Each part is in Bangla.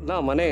না মানে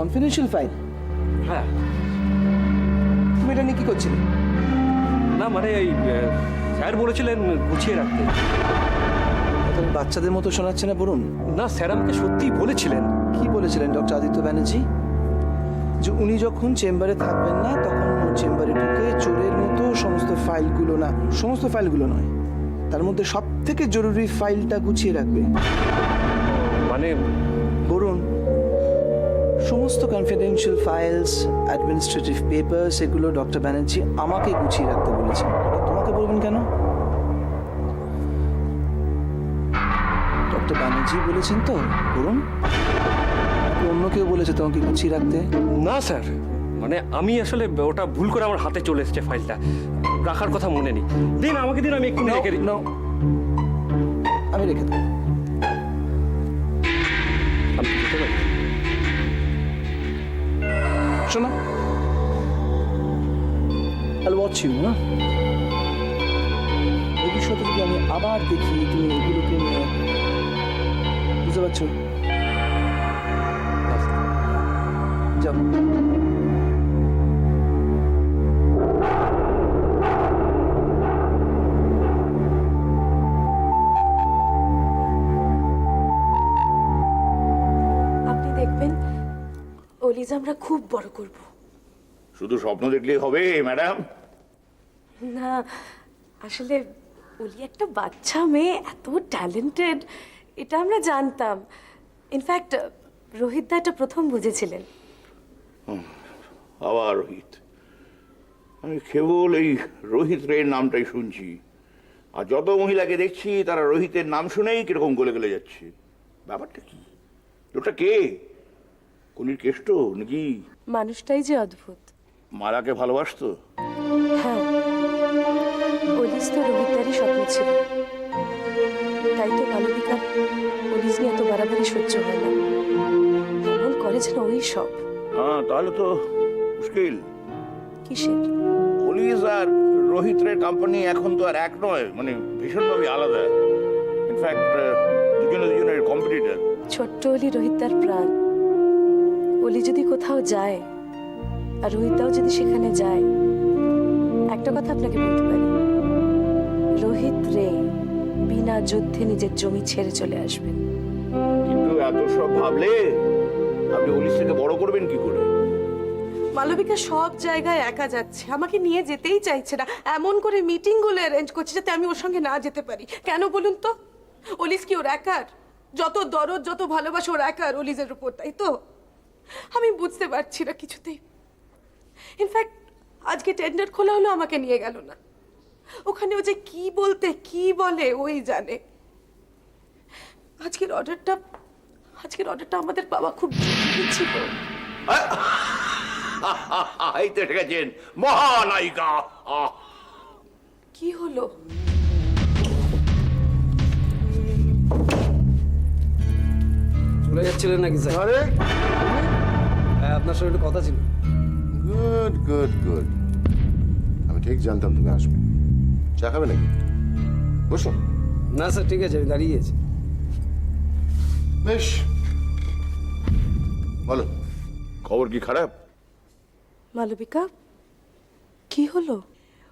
কনফিডেন্সিয়াল ফাইল। হ্যাঁ তুমি এটা নিয়ে কি করছিলে? না মানে এই স্যার বলেছিলেন গুছিয়ে রাখতে। তুমি বাচ্চাদের মতো শোনাচ্ছে না বলুন। না স্যার আমাকে সত্যিই বলেছিলেন। কি বলেছিলেন ডক্টর আদিত্য ব্যানার্জি? যে উনি যখন চেম্বারে থাকবেন না তখন চেম্বারে ঢুকে চোরের মতো সমস্ত ফাইলগুলো নয়, তার মধ্যে সব থেকে জরুরি ফাইলটা গুছিয়ে রাখবে। মানে বলুন, সমস্ত কনফিডেন্সিয়াল ফাইলস, অ্যাডমিনিস্ট্রেটিভ পেপারস, এগুলো ডক্টর ব্যানার্জি আমাকে গুছিয়ে রাখতে বলেছেন। তোমাকে বলবেন কেন? ডক্টর ব্যানার্জি বলেছেন তো, বলুন। অন্য কেউ বলেছে তোমাকে গুছিয়ে রাখতে? না স্যার, মানে আমি আসলে ওটা ভুল করে আমার হাতে চলে এসেছে ফাইলটা, রাখার কথা মনে নেই। দিন আমাকে দিন, আমি এক্ষুনি রেখে দিই। আমি রেখে দেবো। আমি দিতে পারি? শোনো, I'll watch you, না? ভবিষ্যতে যদি আমি আবার দেখি তুমি এগুলোকে নিয়ে, বুঝতে পারছো? যাও। আপনি দেখবেন অলিজ আমরা খুব বড় করব। শুধু স্বপ্ন দেখলেই হবে ম্যাডাম? না আসলে অলি একটা বাচ্চা মেয়ে, এত ট্যালেন্টেড, এটা আমরা জানতাম। ইনফ্যাক্ট রোহিত দা এটা প্রথম বুঝেছিলেন। আবার রোহিত? আমি কেবল এই রোহিত রের নামটাই শুনছি, আর যত মহিলাকে দেখছি তারা রোহিতের নাম শুনেই কিরকম গলে গলে যাচ্ছে। ব্যাপারটা কি? ওটা কে? কলির কেষ্ট নাকি? মানুষটাই যে অদ্ভুত। মালাকে ভালোবাসতো? হ্যাঁ, অলিজ তো রোহিত দারই স্বপ্ন ছিল, তাই তো মালবিকার অলিজ নিয়ে এত বাড়াবাড়ি সহ্য হয় না। এমন করে যেন ওই সব। হ্যাঁ, তাহলে তো মুশকিল। কিসের? পুলিশ আর রোহিত রের কোম্পানি এখন তো আর এক নয়, মানে ভীষণভাবে আলাদা। ইনফ্যাক্ট দুজনের কম্পিটিটর। ছোট্ট অলি রোহিত দার প্রাণ। অলি যদি কোথাও যায় আর রোহিতদাও যদি সেখানে যায়, একটা কথা আপনাকে বলতে পারি, রোহিত রে বিনা যুদ্ধে নিজের জমি ছেড়ে চলে আসবেন। কিন্তু এত সব ভাবলে আপনি পুলিশ থেকে বড় করবেন কি করে? মালবিকা সব জায়গায় একা যাচ্ছে, আমাকে নিয়ে যেতেই চাইছে না। এমন করে মিটিং গুলো অ্যারেঞ্জ করছে যাতে আমি ওর সঙ্গে না যেতে পারি। কেন বলুন তো? অলিজ কি ওর একার? যত দরদ, যত ভালোবাসা ওর একার অলিজের উপর, তাই তো? আমি বুঝতে পারছি না কিছুতেই। ইনফ্যাক্ট আজকে টেন্ডার খোলা হলো, আমাকে নিয়ে গেল না। ওখানে ও যে কি বলতে কি বলে ওই জানে। আজকের অর্ডারটা আমাদের পাওয়া খুব জরুরি ছিল। এই তো এসে গেছেন মহানায়িকা। কি হলো? চলে যাচ্ছিলেন নাকি স্যার? আরে হ্যাঁ, আপনার সঙ্গে একটু কথা ছিল। গুড গুড গুড, আমি ঠিক জানতাম তুমি আসবে। চা খাবে নাকি? বসো। না স্যার, ঠিক আছে, আমি দাঁড়িয়ে আছি। বেশ, বলো। খবর কি খারাপ? মালবিকা, কি হলো?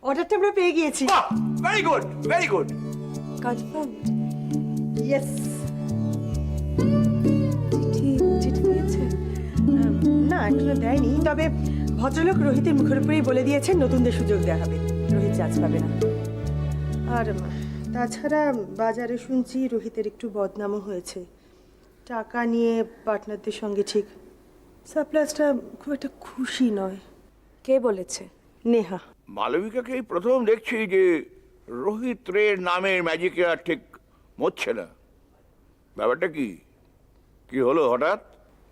অর্ডারটা আমরা পেয়ে গিয়েছি। Very good, very good. Confirm? Yes. চিঠি দিয়েছে? না, এখনো দেয়নি, তবে ভদ্রলোক রোহিতের মুখের উপরেই বলে দিয়েছেন নতুনদের সুযোগ দেওয়া হবে, রোহিত চান্স পাবে না। আর তাছাড়া বাজারে শুনছি রোহিতের একটু বদনামও হয়েছে। টাকা নিয়ে পার্টনারদের সঙ্গে ঠিক সাপ্লাসটা খুব একটা খুশি নয়। কে বলেছে? নেহা। মালবিকাকে এই প্রথম দেখছি যে রোহিত রের নামের ম্যাজিকে আর ঠিক মরছে না। ব্যাপারটা কি? কি হলো হঠাৎ?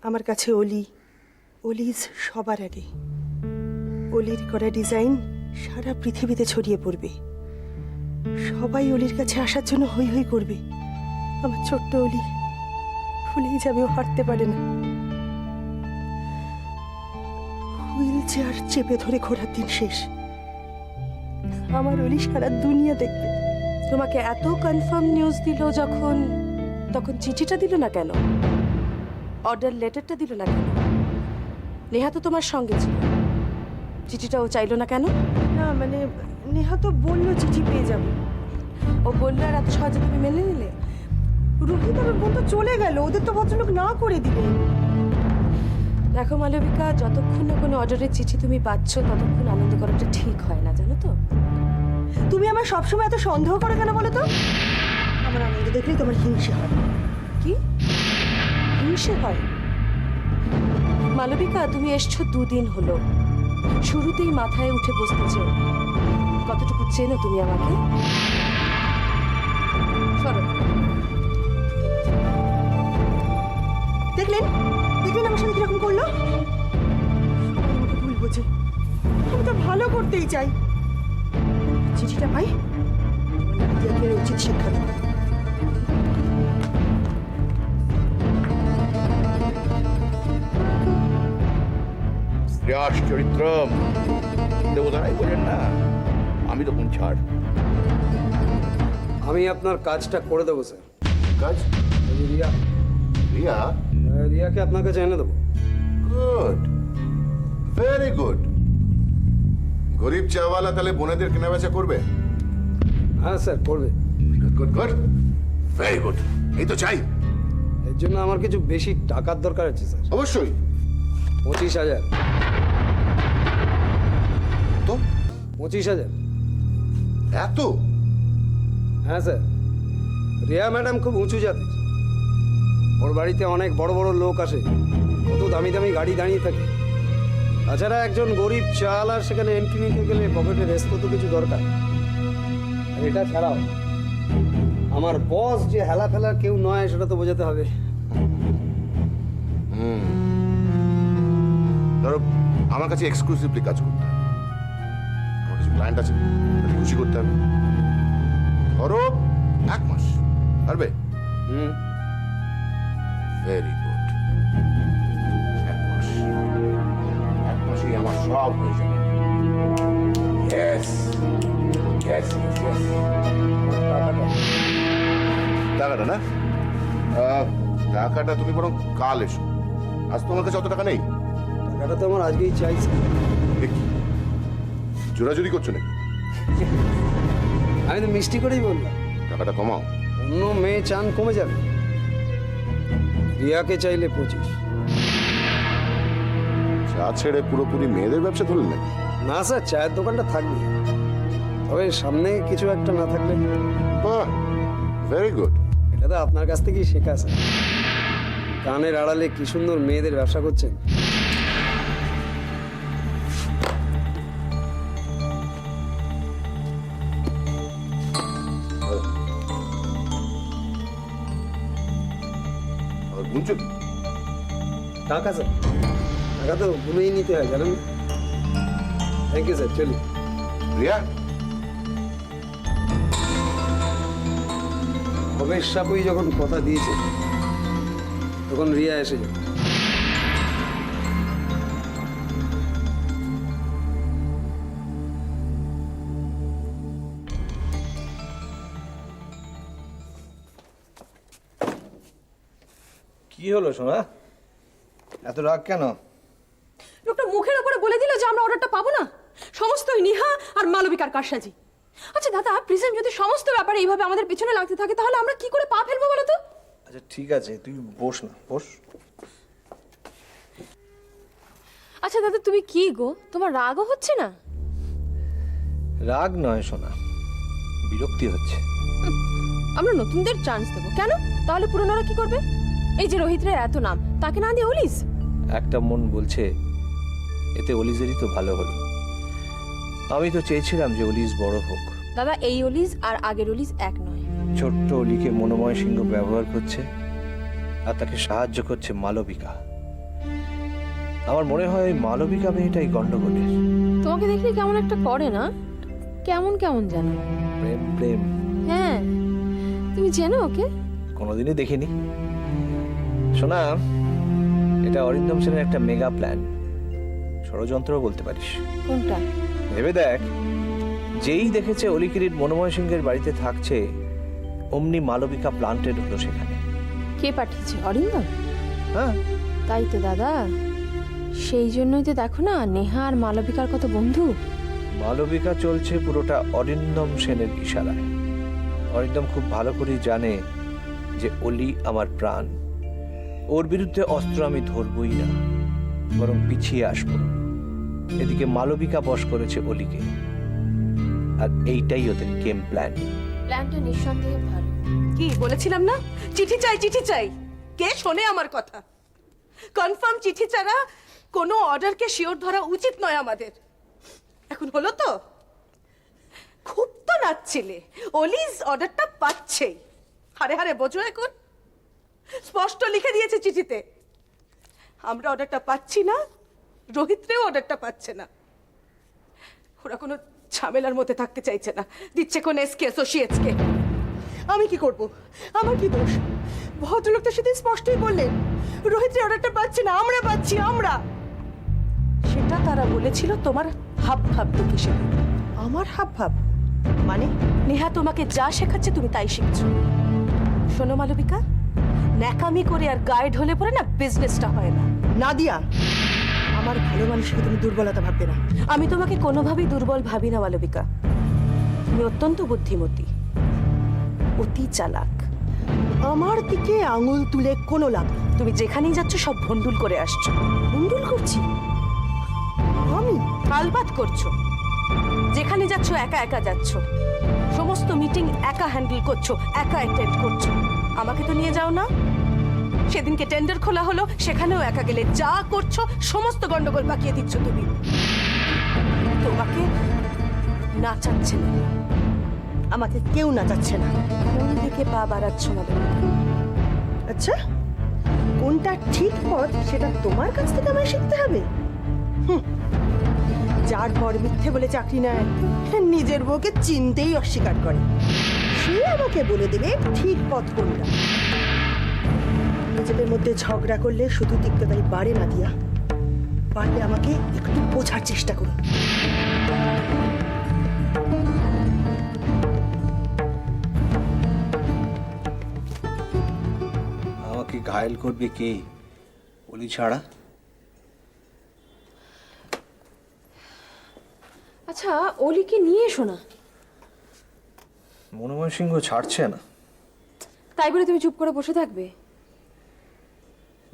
আমার কাছে অলিজ সবার আগে। অলির করা ডিজাইন সারা পৃথিবীতে ছড়িয়ে পড়বে, সবাই অলির কাছে আসার জন্য হই হই করবে। আমার ছোট্ট অলি ভুলেই যাবে, ও হারতে পারে না। হুইল চেয়ার চেপে ধরে ঘোরার দিন শেষ। আমার অলি সারা দুনিয়া দেখবে। তোমাকে এত কনফার্ম নিউজ দিল যখন, তখন চিঠিটা দিল না কেন? অর্ডার লেটারটা দিল না কেন? নেহা তো তোমার সঙ্গে ছিল, চিঠিটাও চাইলো না কেন? না মানে নেহা তো বললো চিঠি পেয়ে যাবো। ও বললো আর এত সহজে তুমি মেনে নিলে? রোহিত আর ওর বোন তো চলে গেল, ওদের তো ভদ্রলোক না করে দিবে। দেখো মালবিকা, যতক্ষণ না কোনো অর্ডারের চিঠি তুমি পাচ্ছ ততক্ষণ আনন্দ করাটা ঠিক হয় না, জানো তো? তুমি আমার সবসময় এত সন্দেহ করো কেন বলো তো? আমার আনন্দ দেখলেই তোমার হিংসে হয়। কি হিংসে হয়? মালবিকা, তুমি এসছো 2 দিন হলো, শুরুতেই মাথায় উঠে বসতেছ। কতটুকু চেনো তুমি আমাকে? সরো। দেখলেন দেখলেন আমার সাথে কিরকম করলো? সবাই আমাকে ভুল বোঝে, আমি তো ভালো করতেই চাই। চিঠিটা পাই, আমার উচিত শিক্ষা দেবো। শ্রেয়াস চরিত্রম দেবতারাই বলেন না, আমি তখন ছাড়। আমি আপনার কাজটা করে দেবো স্যার। কাজ? ওই যে রিয়া, রিয়া? রিয়াকে আপনার কাছে এনে দেবো। Good, very good. গরিব চাওয়ালা তাহলে বোনেদের কেনাবেচা করবে? হ্যাঁ স্যার, করবে। Good good good, very good. এই তো চাই। এর জন্য আমার কিছু বেশি টাকার দরকার আছে স্যার। অবশ্যই। 25,000। তো 25,000? এত? হ্যাঁ স্যার, রিয়া ম্যাডাম খুব উঁচু জাতের। ওর বাড়িতে অনেক বড় বড় লোক আসে, কত দামি দামি গাড়ি দাঁড়িয়ে থাকে। তাছাড়া একজন গরিব চাল আর সেখানে এন্ট্রি নিতে গেলে পকেটে রেস্ট তো কিছু দরকার। আর এটা ছাড়াও আমার বস যে হেলা ফেলার কেউ নয় সেটা তো বোঝাতে হবে। ধরো আমার কাছে এক্সক্লুসিভলি কাজ করতে হবে, আমার কিছু ক্লায়েন্ট আছে, তাদের খুশি করতে হবে। ধরো 1 মাস পারবে? Very good. 1 মাস, 1 মাসেই আমার সব হয়ে যাবে। Yes yes yes. টাকাটা না, টাকাটা তুমি বরং কাল এসো। আজ তোমার কাছে অত টাকা নেই? টাকাটা তো আমার আজকেই চাইছে। জোরাজুরি করছো নাকি? আমি তো মিষ্টি করেই বললাম, টাকাটা কমাও। অন্য মেয়ে চান কমে যাবে। রিয়াকে চাইলে 25। চা ছেড়ে পুরোপুরি মেয়েদের ব্যবসা ধরলেন নাকি? না স্যার, চায়ের দোকানটা থাকবে, তবে সামনে কিছু একটা না থাকলে। বাহ, ভেরি গুড। এটা তো আপনার কাছ থেকেই শেখা স্যার। কানের আড়ালে কি সুন্দর মেয়েদের ব্যবসা করছেন। আর গুনছো কি? টাকা স্যার, টাকা তো গুনেই নিতে হয় জানেন। থ্যাংক ইউ স্যার, চলি। রিয়া, কবের সাপুই যখন কথা দিয়েছে তখন রিয়া এসে যাবে। কি হলো সোনা, এত রাগ কেন? লোকটা মুখের উপরে বলে দিল যে আমরা অর্ডারটা পাবো না, সমস্তই নিহা আর মালবিকার কারসাজি। আচ্ছা দাদা, প্রিজম যদি সমস্ত ব্যাপারে এইভাবে আমাদের পিছনে লাগতে থাকে তাহলে আমরা কি করে পা ফেলবো বলো তো? আচ্ছা ঠিক আছে, তুই বস না, বস। আচ্ছা দাদা, তুমি কি গো, তোমার রাগও হচ্ছে না? রাগ নয় সোনা, বিরক্তি হচ্ছে। আমরা নতুনদের চান্স দেবো কেন? তাহলে পুরনোরা কি করবে? এই যে রোহিত রায় এত নাম, তাকে না দিয়ে অলিস? একটা মন বলছে এতে অলিজেরই তো ভালো হলো। আমি তো চেয়েছিলাম যে অলিজ বড় হোক। দাদা, এই অলিস আর আগের অলিস এক নয়। ছোট্ট অলিকে মনোময় সিংহ ব্যবহার করছে আর তাকে সাহায্য করছে মালবিকা। আমার মনে হয় ওই মালবিকা মেয়েটাই গন্ডগোলের। তোমাকে দেখলে কেমন একটা করে না, কেমন কেমন জানো? প্রেম প্রেম? হ্যাঁ, তুমি চেনো ওকে? কোনোদিনই দেখিনি। শোনা, এটা অরিন্দম সেনের একটা মেগা প্ল্যান। ষড়যন্ত্র বলতে পারিস। কোনটা? ভেবে দেখ, যেই দেখেছে অলিকিরিট মনোময় সিংহের বাড়িতে থাকছে, অমনি মালবিকা প্লান্টেড হলো সেখানে। কে পাঠিয়েছে? অরিন্দম? হ্যাঁ, তাই তো দাদা, সেই জন্যই তো দেখো না নেহা আর মালবিকার কত বন্ধু। মালবিকা চলছে পুরোটা অরিন্দম সেনের ইশারায়। অরিন্দম খুব ভালো করেই জানে যে অলি আমার প্রাণ, ওর বিরুদ্ধে অস্ত্র আমি ধরবই না, বরং পিছিয়ে আসবো। এদিকে মালবিকা বশ করেছে অলিকে, আর এইটাই ওদের গেম প্ল্যান। প্ল্যানটা নিঃসন্দেহে ভালো। কি বলেছিলাম না, চিঠি চাই চিঠি চাই। কে শোনে আমার কথা? কনফার্ম চিঠি ছাড়া কোনো অর্ডারকে শিওর ধরা উচিত নয় আমাদের। এখন হলো তো? খুব তো নাচছিলে, অলিজ অর্ডারটা পাচ্ছেই। হারে হারে বোঝো এখন, স্পষ্ট লিখে দিয়েছে চিঠিতে। আমরা অর্ডারটা পাচ্ছি না, রোহিতরেও অর্ডারটা পাচ্ছে না। ওরা কোনো ঝামেলার মধ্যে থাকতে চাইছে না, দিচ্ছে কোন এসকে অ্যাসোসিয়েটসকে। আমি কি করব? আমার কি দোষ? ভদ্রলোক তো সেদিন স্পষ্টই বললেন রোহিতের অর্ডারটা পাচ্ছে না, আমরা পাচ্ছি। আমরা সেটা তারা বলেছিল তোমার হাব ভাব দেখে। সেদিন আমার হাব ভাব মানে? নেহা তোমাকে যা শেখাচ্ছে তুমি তাই শিখছো। শোনো মালবিকা, ন্যাকামি করে আর গাইড হলে পরে না বিজনেসটা হয় না। নাদিয়া, আমার ভালো মানুষকে তুমি দুর্বলতা ভাববে না। আমি তোমাকে কোনোভাবেই দুর্বল ভাবি না মালবিকা। তুমি অত্যন্ত বুদ্ধিমতী, অতি চালাক। আমার দিকে আঙুল তুলে কোনো লাভ নেই। তুমি যেখানেই যাচ্ছ সব ভন্ডুল করে আসছো। ভুল করছি আমি? আলবাত করছো। যেখানে যাচ্ছ একা একা যাচ্ছ, সমস্ত মিটিং একা হ্যান্ডেল করছো, একা অ্যাটেন্ড করছো। আমাকে তো নিয়ে যাও না। সেদিনকে টেন্ডার খোলা হলো, সেখানেও একা গেলে। যা করছো সমস্ত গন্ডগোল পাকিয়ে দিচ্ছ তুমি। তোমাকে নাচাচ্ছে না, আমাকে কেউ নাচাচ্ছে না। কোন দিকে পা বাড়াচ্ছ মালবিকা? আচ্ছা, কোনটা ঠিক পথ সেটা তোমার কাছ থেকে আমায় শিখতে হবে? যার পর মিথ্যে বলে চাকরি নেয়, নিজের বউকে চিনতেই অস্বীকার করে, সে আমাকে বলে দেবে ঠিক পথ কোনটা। নিজেদের মধ্যে ঝগড়া করলে শুধু তিক্ততাই বাড়ে না দিয়া, পারলে আমাকে একটু বোঝার চেষ্টা করুন। আমাকে ঘায়েল করবে কে, অলি ছাড়া? আচ্ছা, অলিকে নিয়ে এসো না। মনোময় সিংহ ছাড়ছে না। তাই বলে তুমি চুপ করে বসে থাকবে?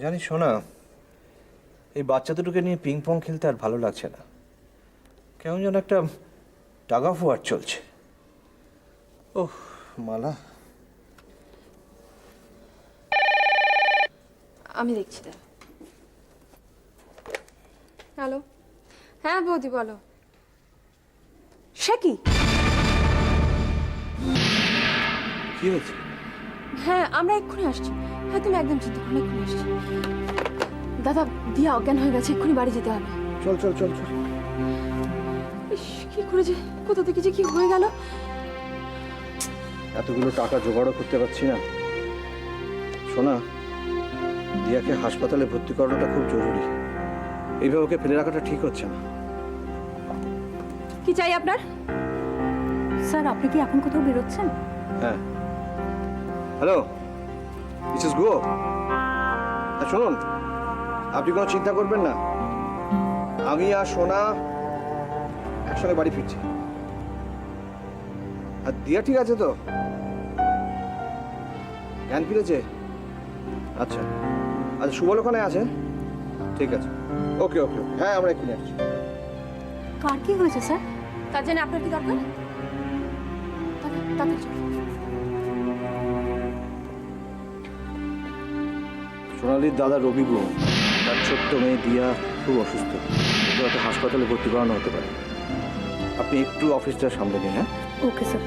জানিস শোনা, এই বাচ্চা দুটোকে নিয়ে পিং পং খেলতে আর ভালো লাগছে না। কেমন যেন একটা টাগ অফ ওয়ার চলছে। ওহ মালা, আমি দেখছি। হ্যালো, হ্যাঁ বৌদি বলো। সে কি? কি হয়েছে? হ্যাঁ, আমরা এক্ষুনি আসছি। হ্যাঁ, তুমি একদম চিন্তা করো না, এক্ষুনি আসছি। দাদা, দিয়া অজ্ঞান হয়ে গেছে, এক্ষুনি বাড়ি যেতে হবে। চল চল চল চল। ইস, কি করে যে কোথা থেকে যে কি হয়ে গেল। এতগুলো টাকা জোগাড়ও করতে পারছি না। শোনা, দিয়াকে হাসপাতালে ভর্তি করানোটা খুব জরুরি। এইভাবে ওকে ফেলে রাখাটা ঠিক হচ্ছে না। কি চাই আপনার? স্যার, আপনি কি এখন কোথাও বেরোচ্ছেন? হ্যাঁ। হ্যালো, মিসেস গুহ, শুনুন, আপনি কোনো চিন্তা করবেন না। আমি আর সোনা একসঙ্গে বাড়ি ফিরছি। আর দিয়া ঠিক আছে তো? জ্ঞান ফিরেছে? আচ্ছা আচ্ছা, সুবল ওখানে আছে? ঠিক আছে, ওকে ওকে, হ্যাঁ আমরা এক্ষুনি আসছি। কার কি হয়েছে স্যার? তার জন্য আপনার কি দরকার? তাড়াতাড়ি চলুন। সোনালির দাদা রবি গুহ, তার ছোট্ট মেয়ে দিয়া খুব অসুস্থ, ওকে হয়তো হাসপাতালে ভর্তি করানো হতে পারে। আপনি একটু অফিসটা সামলে নিন। হ্যাঁ, ওকে স্যার।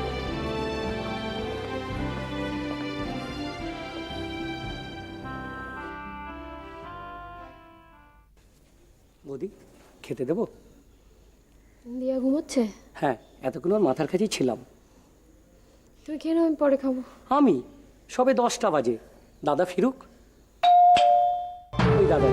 বৌদি, খেতে দেবো? দিয়া ঘুমোচ্ছে? হ্যাঁ, এতক্ষণ ওর মাথার কাছেই ছিলাম। তুমি কেন? আমি পরে খাবো। আমি সবে 10টা বাজে, দাদা ফিরুক। ওই দাদা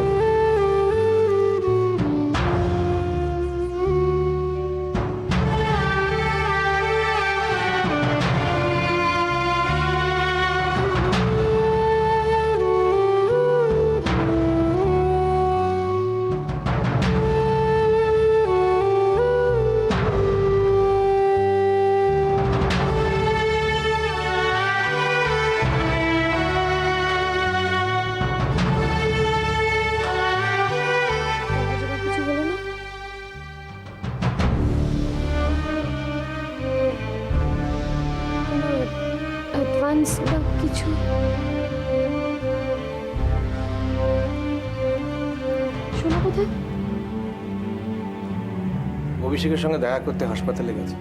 অ্যাডভান্স বা কিছু? শোনা কোথায়? অভিষেকের সঙ্গে দেখা করতে হাসপাতালে গেছে।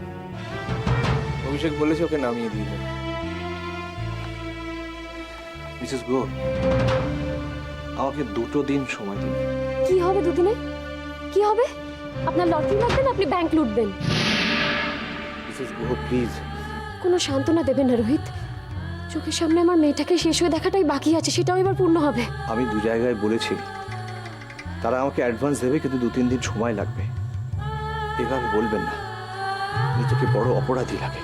অভিষেক বলেছে ওকে নামিয়ে দিয়ে যাবে। মিসেস গো, আমাকে 2 দিন সময় দিন। কি হবে দুদিনে? কি হবে? আপনার লটারি লাগবে না আপনি ব্যাংক লুটবেন? মিসেস গো প্লিজ। কোনো সান্ত্বনা দেবেন না রোহিত। চোখের সামনে আমার মেয়েটাকে শেষ হয়ে দেখাটাই বাকি আছে, সেটাও এবার পূর্ণ হবে। আমি 2 জায়গায় বলেছি তারা আমাকে অ্যাডভান্স দেবে, কিন্তু 2-3 দিন সময় লাগবে। এভাবে বলবেন না, নিজেকে বড় অপরাধী লাগে।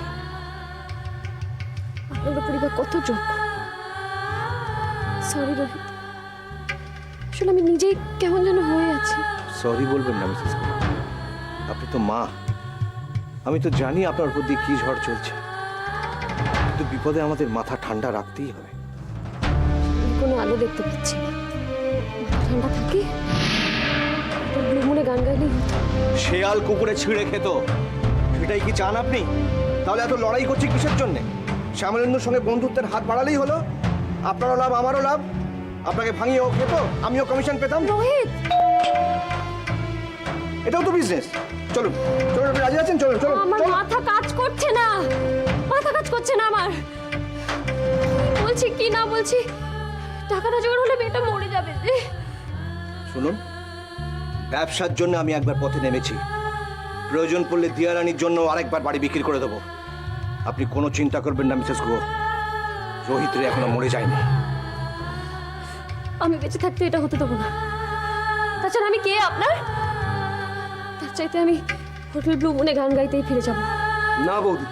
আপনার পরিবার কত যোগ্য। সরি রোহিত, আসলে আমি নিজেই কেমন যেন হয়ে আছি। সরি বলবেন না মিসেস গো, আপনি তো মা। আমি তো জানি আপনার উপর দিয়ে কি ঝড় চলছে, কিন্তু বিপদে আমাদের মাথা ঠান্ডা রাখতেই হবে। আমি কোনো আলো দেখতে পাচ্ছি না। মাথা ঠান্ডা থাকে, ব্লু মুনে গান গাইলেই হতো। শেয়াল কুকুরে ছিঁড়ে খেত, সেটাই কি চান আপনি? তাহলে এত লড়াই করছি কিসের জন্যে? শ্যামলেন্দুর সঙ্গে বন্ধুত্বের হাত বাড়ালেই হলো। আপনারও লাভ, আমারও লাভ। আপনাকে ভাঙিয়ে ও খেত, আমিও কমিশন পেতাম। রোহিত, এটাও তো বিজনেস। চলুন চলুন, আপনি রাজি আছেন? চলুন চলুন আমার চলুন। মাথা কাজ করছে না, মাথা কাজ করছে না আমার। কি বলছি কি না বলছি, টাকাটা জোগাড় হলে মেয়েটা মরে যাবে যে। শুনুন, ব্যবসার জন্য আমি একবার পথে নেমেছি, প্রয়োজন পড়লে দিয়ারানির জন্য আরেকবার বাড়ি বিক্রি করে দেবো। আপনি কোনো চিন্তা করবেন না মিসেস গো, রোহিত রে এখনো মরে যায়নি। আমি বেঁচে থাকতে এটা হতে দেবো না। তাছাড়া আমি কে আপনার? তার চাইতে আমি হোটেল ব্লু মুনে গান গাইতেই ফিরে যাব। না বৌদি,